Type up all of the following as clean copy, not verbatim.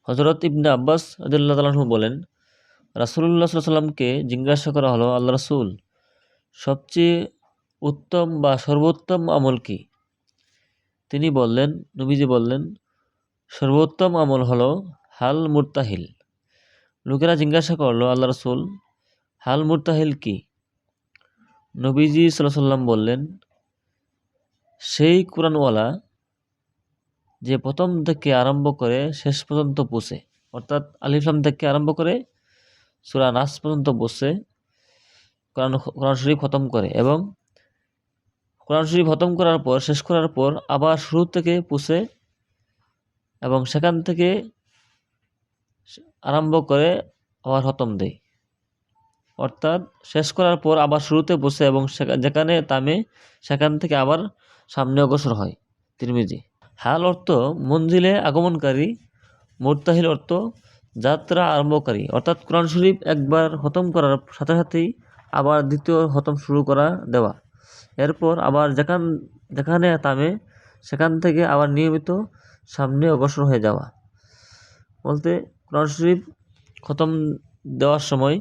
হযরত ইবনে আব্বাস রাদিয়াল্লাহু তাআলা আনহু বলেন, রাসূলুল্লাহ সাল্লাল্লাহু আলাইহি ওয়াসাল্লামকে জিজ্ঞাসা করা হলো, আল্লাহ রাসূল, সবচেয়ে উত্তম বা সর্বোত্তম আমল কি? নবীজি বললেন, সর্বোত্তম আমল হলো হাল মুরতাহিল। লোকেরা জিজ্ঞাসা করলো, আল্লাহ রাসূল, হাল মুরতাহিল কি? নবীজি সাল্লাল্লাহু আলাইহি ওয়াসাল্লাম বললেন, সেই কুরআনওয়ালা যে প্রথম থেকে আরম্ভ করে শেষ পর্যন্ত পৌঁছে, অর্থাৎ আলিফ লাম থেকে আরম্ভ করে সূরা নাস পর্যন্ত পৌঁছে কোরআন শরীফ খতম করে এবং কোরআন শরীফ খতম করার পর শেষ করার পর আবার শুরু থেকে পৌঁছে এবং সেখান থেকে আরম্ভ করে আবার খতম দেয়, অর্থাৎ শেষ করার পর আবার শুরুতে বসে এবং যেখানে থামে সেখান থেকে আবার সামনে অগ্রসর হয়। তিরমিজি। হাল অর্থ মঞ্জিলে আগমনকারী, মুরতাহিল অর্থ যাত্রা আরম্ভকারী, অর্থাৎ কোরআন শরীফ একবার খতম করার সাথে সাথেই আবার দ্বিতীয় খতম শুরু করা দেওয়া, এরপর আবার যেখানে থামে সেখান থেকে আবার নিয়মিত সামনে অগ্রসর হয়ে যাওয়া। বলতে কোরআন শরীফ খতম দেওয়ার সময়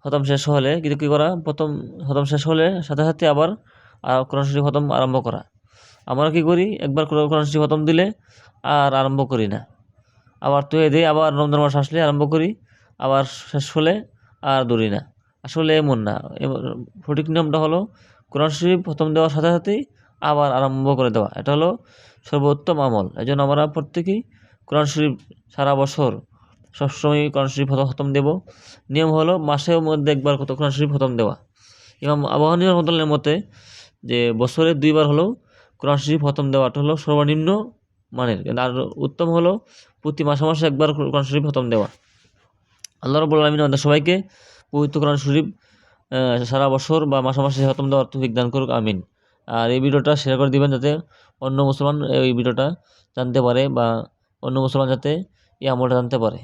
খতম শেষ হলে কিন্তু কী করা, প্রথম খতম শেষ হলে সাথে সাথে আবার কোরআন শরীফ খতম আরম্ভ করা। আমরা কি করি, একবার কোরআন শরীফ খতম দিলে আর আরম্ভ করি না, আবার তুই দিই, আবার রমজান মাস আসলে আরম্ভ করি, আবার শেষ হলে আর ধরি না। আসলে এমন না, সঠিক নিয়মটা হলো কোরআন শরীফ খতম দেওয়ার সাথে সাথেই আবার আরম্ভ করে দেওয়া, এটা হলো সর্বোত্তম আমল। এই জন্য আমরা প্রত্যেকেই কোরআন শরীফ সারা বছর সবসময় কোরআন শরীফ খতম দেব। নিয়ম হলো মাসের মধ্যে একবার কোরআন শরীফ খতম দেওয়া। ইমাম আবু হানিফা রাহমাতুল্লাহর মতে যে বছরে 2 বার হলেও কোরআন শরীফ খতম দেওয়াটা হলো সর্বনিম্ন মানের, আর উত্তম হলো প্রতি মাসে মাসে একবার কোরআন শরীফ খতম দেওয়া। আল্লাহ রাব্বুল আলামিন আমাদের সবাইকে পবিত্র কোরআন শরীফ সারা বছর বা মাসে মাসে খতম দেওয়ার তৌফিক দান করুক, আমিন। আর এই ভিডিওটা শেয়ার করে দিবেন যাতে অন্য মুসলমান এই ভিডিওটা জানতে পারে বা অন্য মুসলমান যাতে এই আমলটা জানতে পারে।